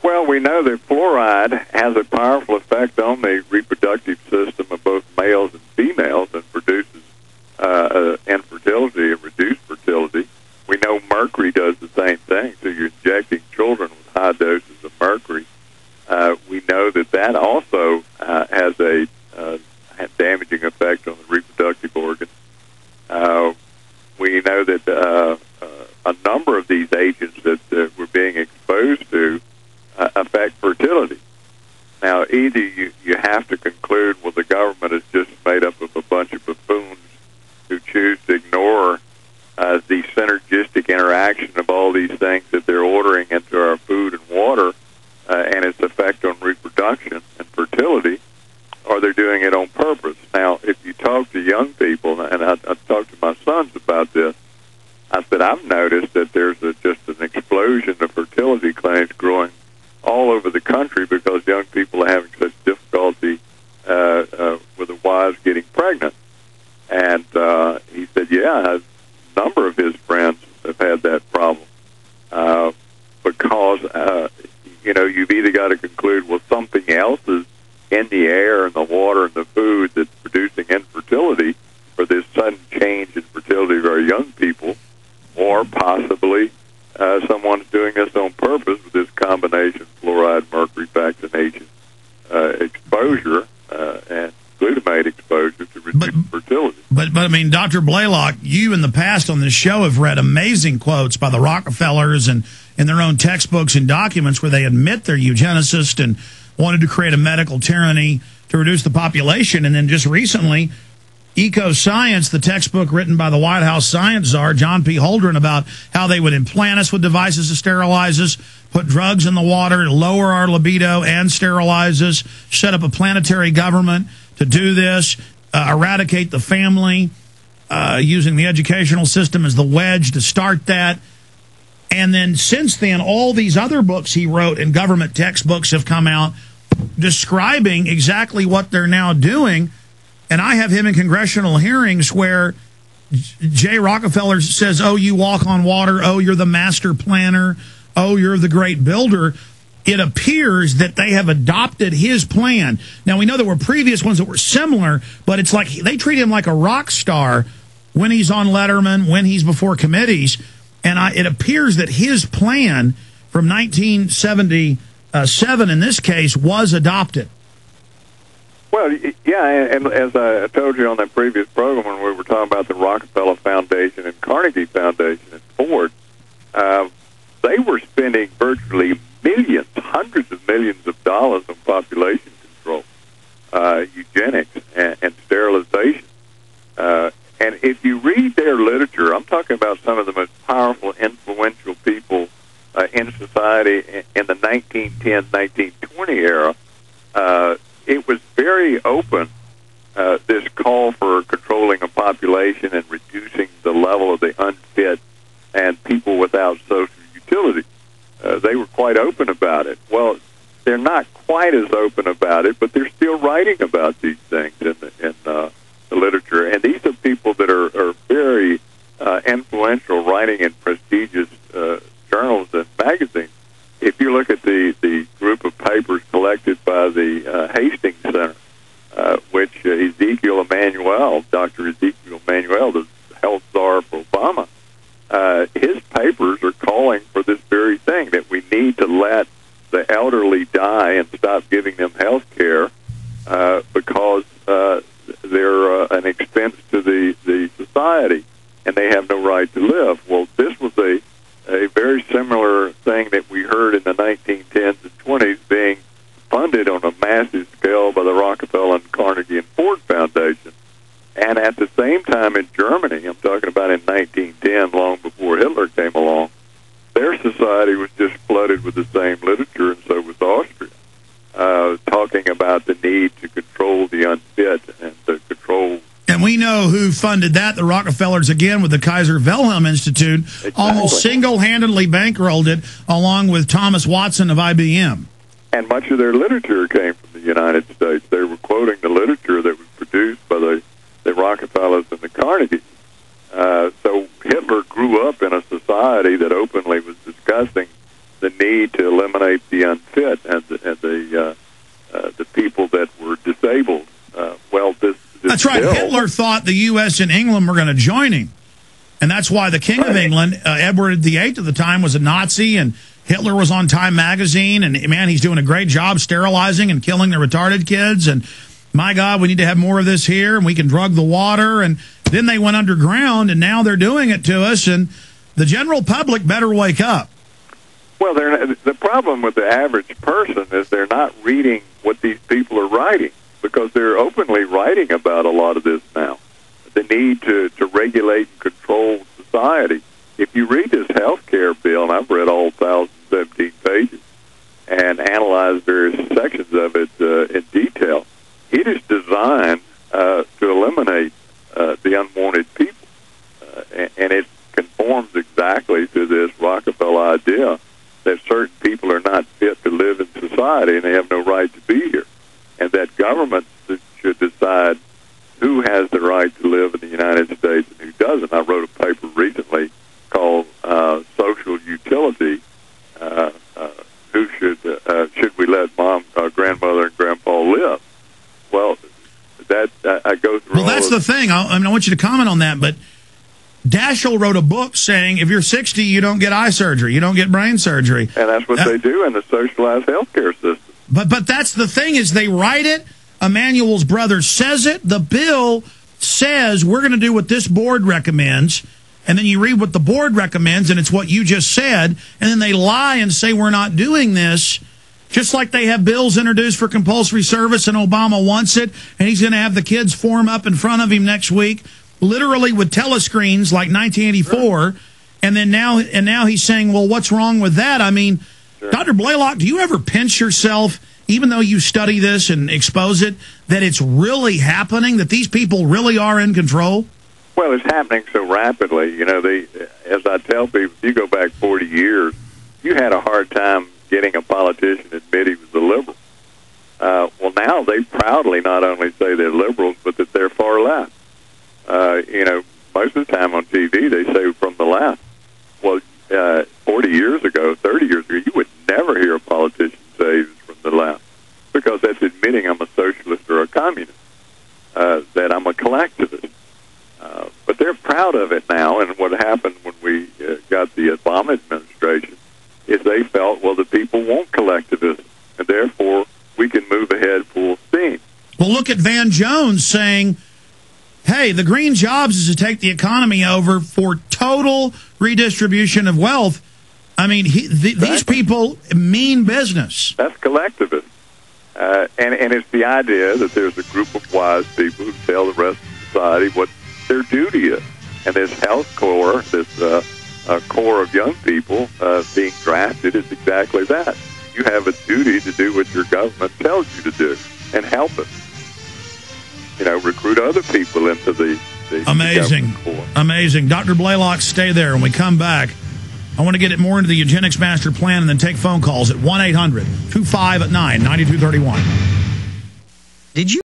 Well, we know that fluoride has a powerful effect on the reproductive system of both males and females and produces infertility and reduced fertility. We know mercury does the same thing, so you're injecting children with high doses of mercury. We know that that also has a damaging effect on the reproductive organs. We know that a number of these agents that we're being exposed to affect fertility. Now, either you have to conclude, well, the government is just made up of a bunch of buffoons who choose to ignore the synergistic interaction of all these things that they're ordering into our food and water and its effect on reproduction and fertility, or they're doing it on purpose. Now, if you talk to young people, and I talked to my sons about this, I said, I've noticed that there's just an explosion of fertility clinics growing all over the country because young people are having such difficulty with their wives getting pregnant. And he said, yeah, a number of his friends have had that problem because, you've either got to conclude, well, something else is in the air and the water and the food that's producing infertility for this sudden change in fertility of our young people, or possibly someone's doing this on purpose with this combination fluoride, mercury, vaccination, exposure, and glutamate exposure to reduce fertility. But I mean, Dr. Blaylock, you in the past on this show have read amazing quotes by the Rockefellers and in their own textbooks and documents where they admit they're eugenicists and wanted to create a medical tyranny to reduce the population. And then just recently, Eco Science, the textbook written by the White House science czar, John P. Holdren, about how they would implant us with devices to sterilize us, put drugs in the water, lower our libido and sterilize us, set up a planetary government to do this, eradicate the family, using the educational system as the wedge to start that. And then since then, all these other books he wrote and government textbooks have come out describing exactly what they're now doing. And I have him in congressional hearings where Jay Rockefeller says, oh, you walk on water. Oh, you're the master planner. Oh, you're the great builder. It appears that they have adopted his plan. Now, we know there were previous ones that were similar, but it's like they treat him like a rock star when he's on Letterman, when he's before committees. And it appears that his plan from 1977, in this case, was adopted. Well, yeah, and as I told you on that previous program when we were talking about the Rockefeller Foundation and Carnegie Foundation and Ford, they were spending virtually millions, hundreds of millions of dollars on population control, eugenics, and sterilization. And if you read their literature, I'm talking about some of the most powerful, influential people in society in the 1910, 1920 era, it was very open, this call for controlling a population and reducing the level of the unfit and people without social utility. They were quite open about it. Well, they're not quite as open about it, but they're still writing about these things in the literature. And these are people that are very influential, writing in prestigious journals and magazines. If you look at the group of papers collected by the Hastings Center, which Ezekiel Emanuel, Dr. Ezekiel Emanuel, the health czar for Obama, his papers are calling for this very thing, that we need to let the elderly die and stop giving them health care because they're an expense to the society and they have no right to live. Well, this was a very similar thing that we heard in the 1910s and 20s being funded on a massive scale by the Rockefeller and Carnegie and Ford Foundation. And at the same time in Germany, I'm talking about in 1910, long before Hitler came along, their society was just flooded with the same literature, and so was Austria, talking about the need to control the unfit and to control. And we know who funded that, the Rockefellers, again, with the Kaiser Wilhelm Institute, exactly. Almost single-handedly bankrolled it, along with Thomas Watson of IBM. And much of their literature came from the United States. They were quoting the literature that was produced by the Rockefellers and the Carnegie. So Hitler grew up in a society that openly was discussing the need to eliminate the unfit and the people that were disabled. That's right. bill, Hitler thought the U.S. and England were going to join him. And that's why the King of England, Edward VIII at the time, was a Nazi, and Hitler was on Time magazine. And, man, he's doing a great job sterilizing and killing the retarded kids. And, my God, we need to have more of this here, and we can drug the water. And then they went underground, and now they're doing it to us. And the general public better wake up. Well, the problem with the average person is they're not reading what these people are writing, because they're openly writing about a lot of this now. The need to regulate and control society. If you read this health care bill, and I've read all 1,017 pages and analyzed various sections of it in detail, it is designed to eliminate the unwanted people. And it conforms exactly to this Rockefeller idea that certain people are not fit to live in society and they have no right to be here, and that governments should decide who has the right to live in the United States and who doesn't. I wrote a paper recently called Social Utility. Who should we let mom, grandmother, and grandpa live? Well, that I go through. Well, that's the thing. I want you to comment on that, but Daschle wrote a book saying if you're 60, you don't get eye surgery, you don't get brain surgery. And that's what they do in the socialized healthcare system. But that's the thing, is they write it. Emanuel's brother says it. The bill says we're going to do what this board recommends. And then you read what the board recommends, and it's what you just said. And then they lie and say we're not doing this. Just like they have bills introduced for compulsory service, and Obama wants it. And he's going to have the kids form up in front of him next week, literally with telescreens like 1984. Sure. And then now he's saying, well, what's wrong with that? I mean, sure. Dr. Blaylock, do you ever pinch yourself, even though you study this and expose it, that it's really happening, that these people really are in control? Well, it's happening so rapidly. You know, as I tell people, if you go back 40 years, you had a hard time getting a politician to admit he was a liberal. Well, now they proudly not only say they're liberals, but that they're far left. Most of the time on TV, they say from the left. Well, 40 years ago, 30 years ago, you would never hear a politician say he was from the left, because that's admitting I'm a socialist or a communist, that I'm a collectivist. But they're proud of it now, and what happened when we got the Obama administration is they felt, well, the people want collectivism, and therefore we can move ahead full steam. Well, look at Van Jones saying, hey, the green jobs is to take the economy over for total redistribution of wealth. I mean, these people mean business. That's collectivism. And it's the idea that there's a group of wise people who tell the rest of society what their duty is. And this health corps, this core of young people being drafted is exactly that. You have a duty to do what your government tells you to do and help us. Recruit other people into the Amazing. Amazing. Dr. Blaylock, stay there. When we come back, I want to get it more into the eugenics master plan and then take phone calls at 1-800-25-9-9231. Did you